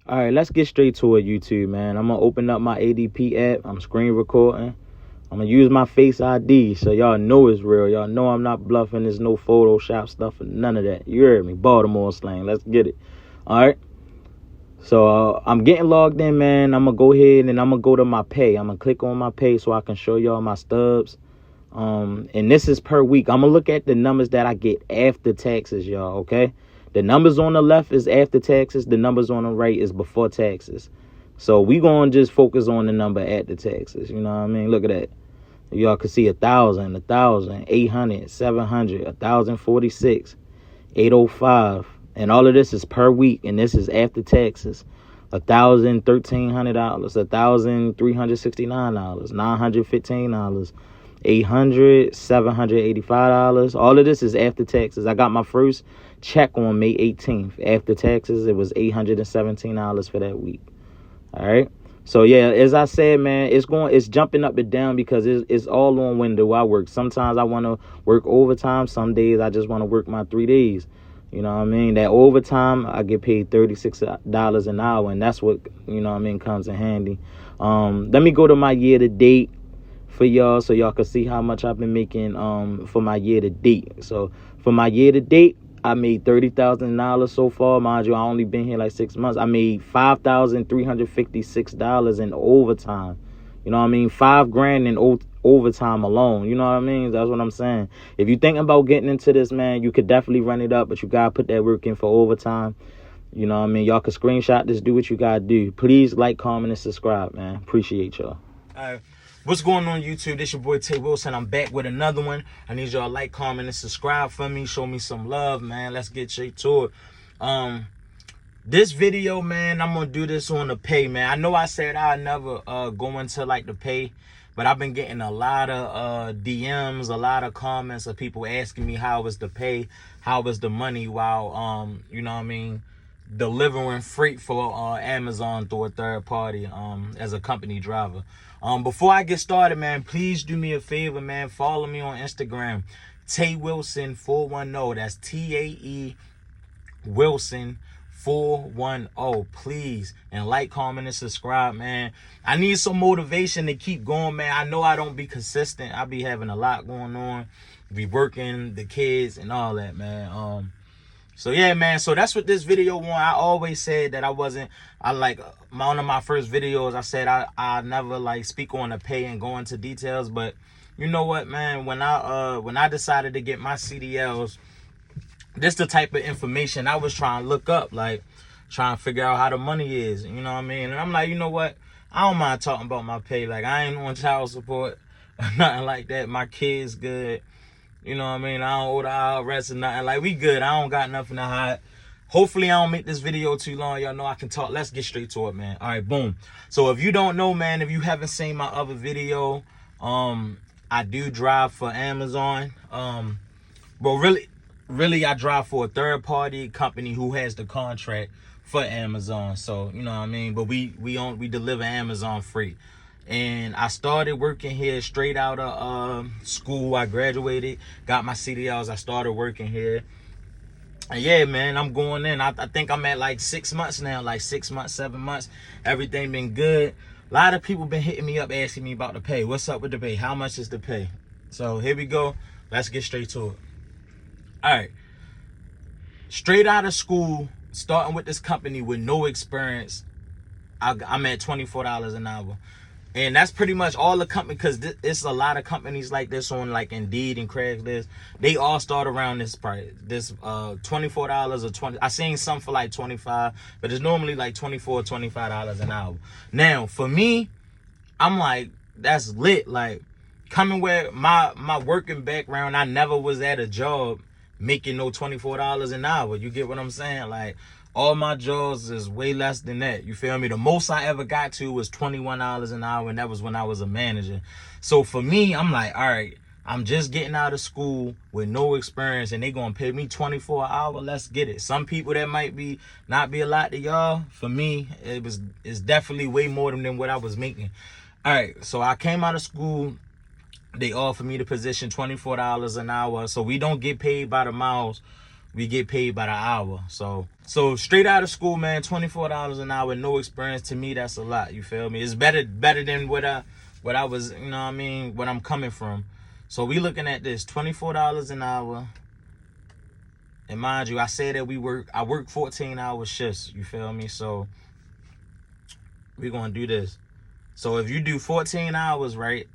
All right, let's get straight to it, YouTube, man. I'm gonna open up my ADP app. I'm screen recording. I'm gonna use my Face ID so y'all know it's real. Y'all know I'm not bluffing. There's no Photoshop stuff and none of that. You heard me? Baltimore slang. Let's get it. All right. So I'm getting logged in, man. I'm gonna go ahead and I'm gonna go to my pay. I'm gonna click on my pay so I can show y'all my stubs. And this is per week. I'm gonna look at the numbers that I get after taxes, y'all. Okay. The numbers on the left is after taxes. The numbers on the right is before taxes. So we gonna just focus on the number at the taxes. You know what I mean? Look at that. Y'all can see 1,000, 1,000, 800, 700, 1,046, 805, and all of this is per week, and this is after taxes. $1,000, $1,300, $1,369, $915, $800, $785. All of this is after taxes. I got my first check on May 18th. After taxes, it was $817 for that week. All right. So yeah, as I said, man, it's jumping up and down because it's all on when do I work. Sometimes I want to work overtime. Some days I just want to work my 3 days. You know what I mean? That overtime, I get paid $36 an hour, and that's what, you know what I mean, comes in handy. Let me go to my year to date for y'all so y'all can see how much I've been making for my year to date. So for my year to date, I made $30,000 so far. Mind you, I only been here like 6 months. I made $5,356 in overtime. You know what I mean? $5,000 in overtime alone. You know what I mean? That's what I'm saying. If you're thinking about getting into this, man, you could definitely run it up, but you gotta put that work in for overtime. You know what I mean? Y'all can screenshot this, do what you gotta do. Please like, comment, and subscribe, man. Appreciate y'all. What's going on, YouTube? This your boy Tay Wilson. I'm back with another one. I need y'all like, comment, and subscribe for me. Show me some love, man. Let's get straight to it. This video, man, I'm gonna do this on the pay, man. I know I said I'd never go into like the pay, but I've been getting a lot of DMs, a lot of comments of people asking me how is the pay, how is the money while you know what I mean, delivering freight for Amazon through a third party as a company driver. Before I get started, man, please do me a favor, man. Follow me on Instagram, Tay Wilson 410. That's TAE Wilson 410, please. And like, comment, and subscribe, man. I need some motivation to keep going, man. I know I don't be consistent. I be having a lot going on, be working, the kids, and all that, man. So yeah, man, so that's what this video was. I always said that one of my first videos, I said I never like speak on the pay and go into details, but you know what, man, when I decided to get my CDLs, this the type of information I was trying to look up, like trying to figure out how the money is, you know what I mean? And I'm like, you know what, I don't mind talking about my pay. Like, I ain't on child support or nothing like that. My kids good. You know what I mean? I don't owe the IRS or nothing. Like, we good. I don't got nothing to hide. Hopefully, I don't make this video too long. Y'all know I can talk. Let's get straight to it, man. All right, boom. So, if you don't know, man, if you haven't seen my other video, I do drive for Amazon. But really, I drive for a third-party company who has the contract for Amazon. So, you know what I mean? But we deliver Amazon free. And I started working here straight out of school. I graduated, got my CDLs. I started working here. And yeah, man, I'm going in. I think I'm at like 6 months now, like 6 months, 7 months. Everything been good. A lot of people been hitting me up, asking me about the pay. What's up with the pay? How much is the pay? So here we go. Let's get straight to it. All right. Straight out of school, starting with this company with no experience, I'm at $24 an hour. And that's pretty much all the company, because it's a lot of companies like this on like Indeed and Craigslist. They all start around this price, this $24 or 20. I seen some for like 25, but it's normally like $24, $25 an hour. Now for me, I'm like, that's lit. Like, coming where my working background, I never was at a job making no $24 an hour. You get what I'm saying? Like, all my jobs is way less than that. You feel me? The most I ever got to was $21 an hour, and that was when I was a manager. So for me, I'm like, all right, I'm just getting out of school with no experience, and they gonna pay me $24 an hour. Let's get it. Some people that might not be a lot to y'all. For me, it's definitely way more than what I was making. All right, so I came out of school. They offered me the position, $24 an hour. So we don't get paid by the miles. we get paid by the hour. So straight out of school, man, $24 an hour, no experience. To me, that's a lot. You feel me? It's better than what I was, you know what I mean, what I'm coming from. So we looking at this, $24 an hour. And mind you, I said that I work 14-hour shifts. You feel me? So we're gonna do this. So if you do 14 hours, right,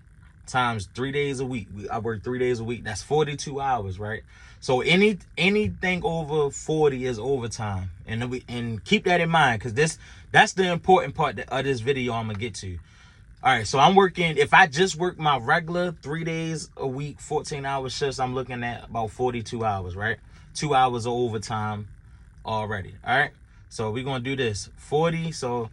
times 3 days a week, I work 3 days a week, that's 42 hours, right? So anything over 40 is overtime. And keep that in mind, because that's the important part of this video I'm gonna get to. All right, so I'm working, if I just work my regular 3 days a week, 14-hour shifts, I'm looking at about 42 hours, right? 2 hours of overtime already, all right? So we're going to do this. 40, so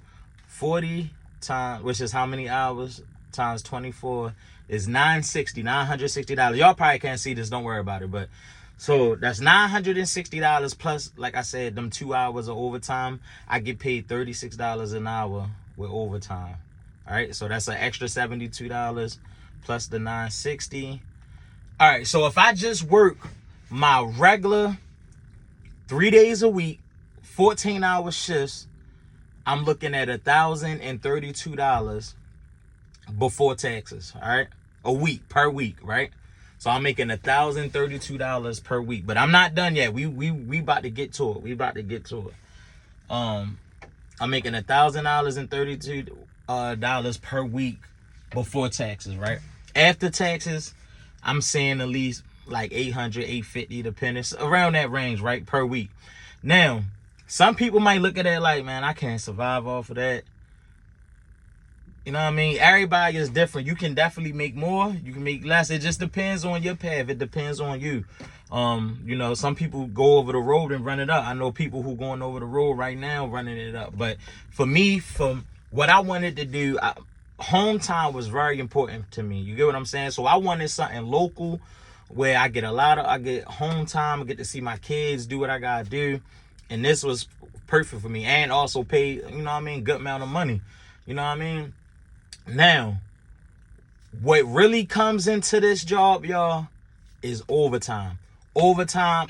40 times, which is how many hours, times 24 is $960. Y'all probably can't see this, don't worry about it, but so that's $960 plus, like I said, them 2 hours of overtime. I get paid $36 an hour with overtime. All right, so that's an extra $72 plus the $960. All right, so if I just work my regular 3 days a week, 14-hour shifts, I'm looking at $1,032 before taxes. All right, per week, right? So I'm making $1,032 per week, but I'm not done yet. We about to get to it. I'm making $1,032 per week before taxes, right? After taxes, I'm saying at least like $800, $850, depending, around that range, right, per week. Now, some people might look at it like, man, I can't survive off of that. You know what I mean? Everybody is different. You can definitely make more. You can make less. It just depends on your path. It depends on you. You know, some people go over the road and run it up. I know people who going over the road right now running it up. But for me, from what I wanted to do, home time was very important to me. You get what I'm saying? So I wanted something local where I get home time, I get to see my kids, do what I gotta do. And this was perfect for me. And also pay, you know what I mean, good amount of money. You know what I mean? Now, what really comes into this job, y'all, is overtime. Overtime,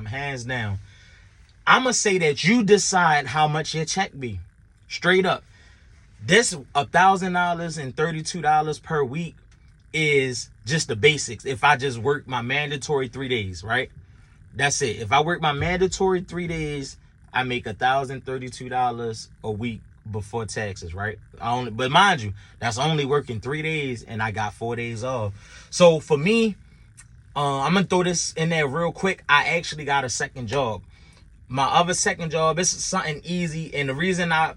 hands down. I'ma say that you decide how much your check be. Straight up. This $1,032 per week is just the basics. If I just work my mandatory 3 days, right? That's it. If I work my mandatory 3 days, I make $1,032 a week before taxes, right? But mind you, that's only working 3 days, and I got 4 days off. So for me, I'm gonna throw this in there real quick. I actually got a second job. My other second job, it's something easy, and the reason I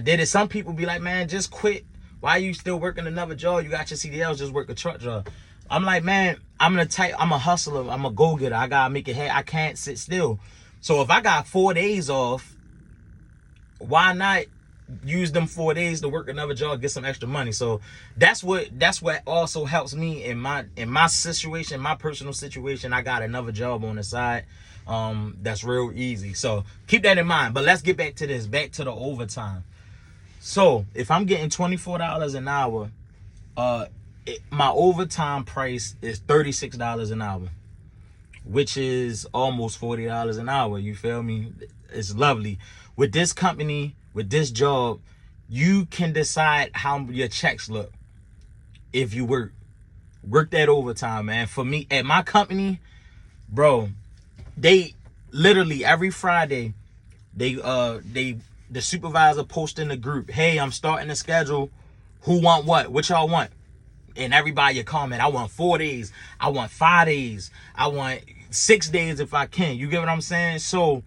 did it, some people be like, man, just quit. Why are you still working another job? You got your CDLs, just work a truck job. I'm like, man, I'm a hustler. I'm a go-getter. I gotta make it happen. I can't sit still. So if I got 4 days off, why not use them 4 days to work another job, get some extra money? So that's what also helps me in my situation, my personal situation. I got another job on the side. That's real easy. So keep that in mind. But let's get back to this, back to the overtime. So if I'm getting $24 an hour, my overtime price is $36 an hour, which is almost $40 an hour. You feel me? It's lovely. With this company, with this job, you can decide how your checks look if you work that overtime, man. For me, at my company, bro, they literally every Friday, the supervisor post in the group, hey, I'm starting a schedule. Who want what? What y'all want? And everybody comment, I want 4 days. I want 5 days. I want 6 days if I can. You get what I'm saying? So,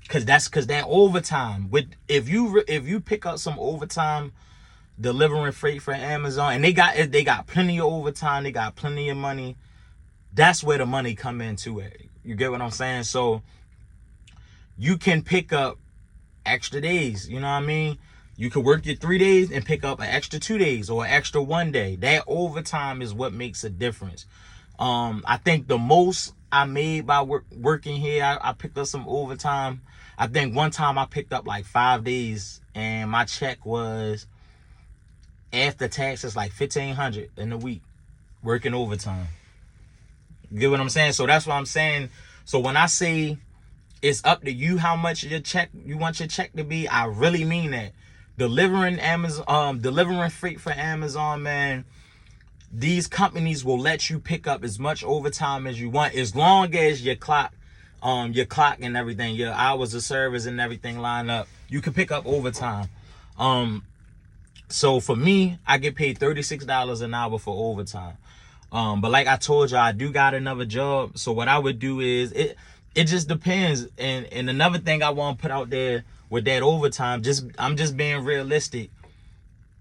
cause that overtime. If you pick up some overtime delivering freight for Amazon, and they got plenty of overtime, they got plenty of money. That's where the money come into it. You get what I'm saying? So you can pick up extra days. You know what I mean? You could work your 3 days and pick up an extra 2 days or an extra 1 day. That overtime is what makes a difference. I think the most I made by working here, I picked up some overtime. I think one time I picked up like 5 days, and my check was, after taxes, like $1,500 in a week working overtime. You get what I'm saying? So that's what I'm saying. So when I say it's up to you how much you want your check to be, I really mean that. Delivering freight for Amazon, man, these companies will let you pick up as much overtime as you want, as long as your clock and everything, your hours of service and everything line up. You can pick up overtime. So for me, I get paid $36 an hour for overtime. But like I told you, I do got another job. So what I would do is it just depends. And another thing I want to put out there with that overtime, I'm just being realistic.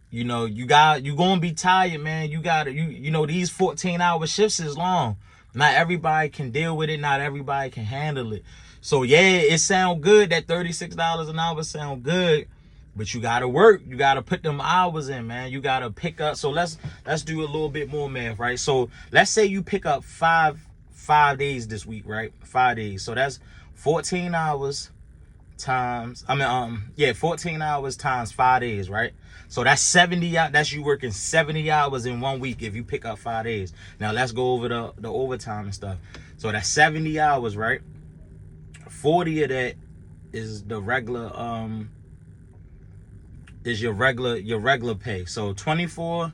You know, you're gonna be tired, man. You know, these 14-hour shifts is long. Not everybody can deal with it, not everybody can handle it. So yeah, it sound good, that $36 an hour sound good. But you gotta work. You gotta put them hours in, man. You gotta pick up. So let's do a little bit more math, right? So let's say you pick up five days this week, right? 5 days. So that's 14 hours times. 14 hours times 5 days, right? So that's 70. That's you working 70 hours in 1 week if you pick up 5 days. Now let's go over the overtime and stuff. So that's 70 hours, right? 40 of that is the regular is your regular pay. So 24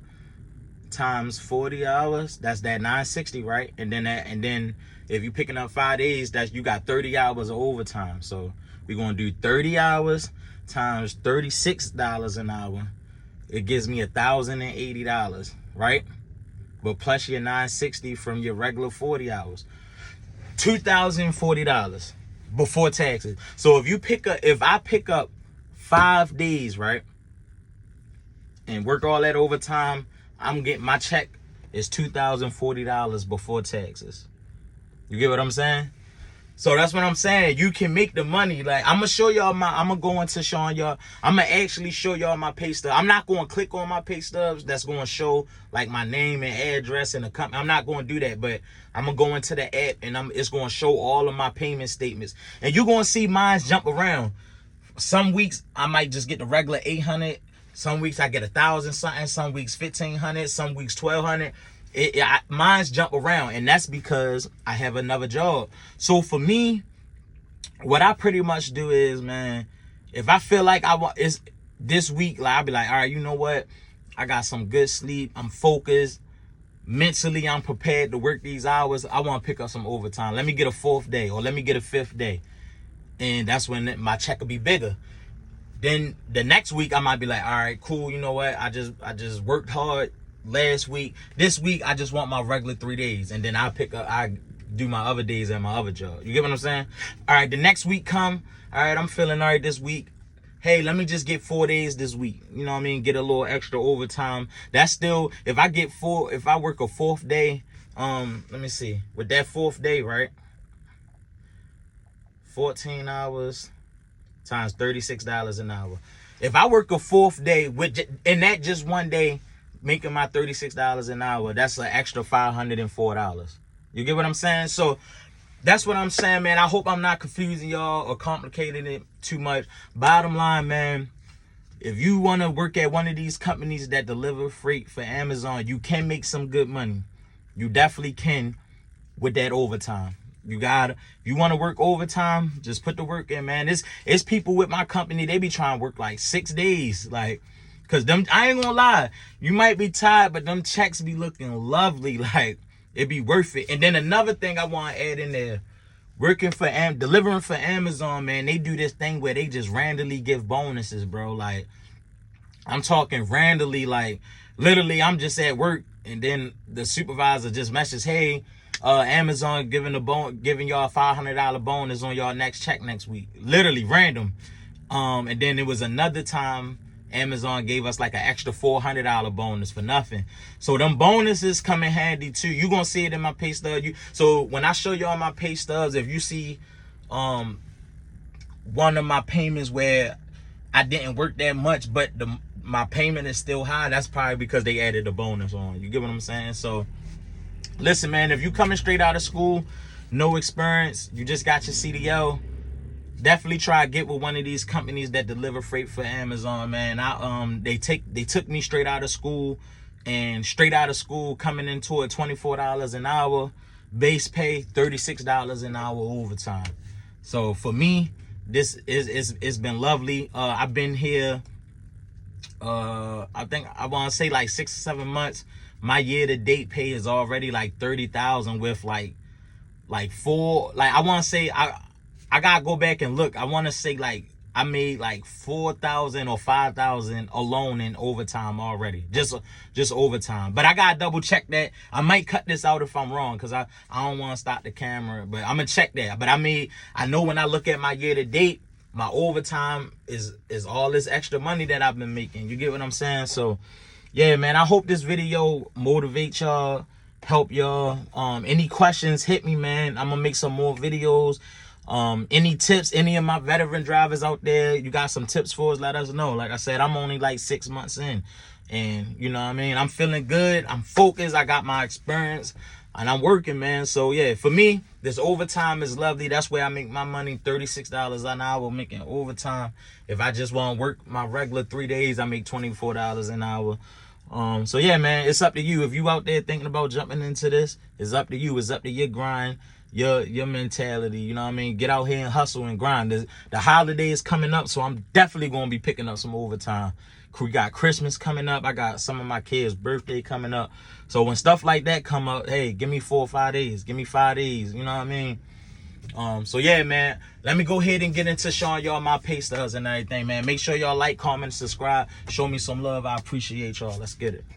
times 40 hours, that's that 960, right? And then if you're picking up 5 days, that's you got 30 hours of overtime. So we're gonna do 30 hours times $36 an hour. It gives me $1,080, right? But plus your 960 from your regular 40 hours, $2,040 before taxes. So if I pick up 5 days, right, and work all that overtime, I'm getting my check is $2,040 before taxes. You get what I'm saying? So that's what I'm saying. You can make the money. Like, I'm gonna show y'all I'm gonna go into showing y'all. I'm gonna actually show y'all my pay stub. I'm not gonna click on my pay stubs. That's gonna show like my name and address and the company. I'm not gonna do that, but I'm gonna go into the app and it's gonna show all of my payment statements. And you're gonna see mine jump around. Some weeks I might just get the regular 800. Some weeks I get 1,000 something. Some weeks 1,500. Some weeks 1,200. Mine's jump around, and that's because I have another job. So for me, what I pretty much do is, man, if I feel like it's this week, like I'll be like, all right, you know what? I got some good sleep. I'm focused. Mentally, I'm prepared to work these hours. I want to pick up some overtime. Let me get a 4th day, or let me get a 5th day. And that's when my check will be bigger. Then the next week I might be like, all right, cool. You know what? I just worked hard last week. This week I just want my regular 3 days, and then I do my other days at my other job. You get what I'm saying? All right, the next week come. All right, I'm feeling all right this week. Hey, let me just get 4 days this week. You know what I mean? Get a little extra overtime. That's still, if I work a 4th day, let me see. With that 4th day, right? 14 hours times $36 an hour. If I work a 4th day and that just 1 day, making my $36 an hour, that's an extra $504. You get what I'm saying? So that's what I'm saying, man. I hope I'm not confusing y'all or complicating it too much. Bottom line, man, if you want to work at one of these companies that deliver freight for Amazon, you can make some good money. You definitely can with that overtime. If you want to work overtime, just put the work in, man. It's people with my company, they be trying to work like 6 days, like, cause I ain't gonna lie, you might be tired, but them checks be looking lovely, like it be worth it. And then another thing I want to add in there, delivering for Amazon, man, they do this thing where they just randomly give bonuses, bro. Like, I'm talking randomly, like literally I'm just at work and then the supervisor just messages, hey, Amazon giving y'all a $500 bonus on y'all next check next week. Literally random. And then there was another time Amazon gave us like an extra $400 bonus for nothing. So them bonuses come in handy too. You gonna see it in my pay stub. So when I show y'all my pay stubs, if you see one of my payments where I didn't work that much, but my payment is still high, that's probably because they added a bonus on. You get what I'm saying? So listen, man, if you coming straight out of school, no experience, you just got your CDL, definitely try to get with one of these companies that deliver freight for Amazon, man. They took me straight out of school, and straight out of school coming into it $24 an hour. base pay, $36 an hour overtime. So for me, this is it's been lovely. I've been here, I think I want to say like 6 or 7 months. My year to date pay is already like 30,000 with like four, like I want to say, I gotta go back and look. I want to say like I made like 4,000 or 5,000 alone in overtime already, just overtime. But I gotta double check that. I might cut this out if I'm wrong, because I don't want to stop the camera, but I'm gonna check that. But I know when I look at my year to date, my overtime is all this extra money that I've been making. You get what I'm saying? So yeah, man, I hope this video motivates y'all, help y'all. Any questions, hit me, man. I'm gonna make some more videos. Any tips, any of my veteran drivers out there, you got some tips for us, let us know. Like I said, I'm only like 6 months in, and you know what I mean, I'm feeling good, I'm focused, I got my experience, and I'm working, man. So yeah, for me, this overtime is lovely. That's where I make my money, $36 an hour making overtime. If I just want to work my regular 3 days, I make $24 an hour. So yeah, man, it's up to you. If you out there thinking about jumping into this, it's up to you. It's up to your grind, your mentality. You know what I mean? Get out here and hustle and grind. The holiday is coming up, so I'm definitely going to be picking up some overtime. We got Christmas coming up. I got some of my kids' birthday coming up. So when stuff like that come up, hey, give me 4 or 5 days. Give me 5 days. You know what I mean? So yeah, man, let me go ahead and get into showing y'all my pay stubs and everything, man. Make sure y'all like, comment, subscribe, show me some love. I appreciate y'all. Let's get it.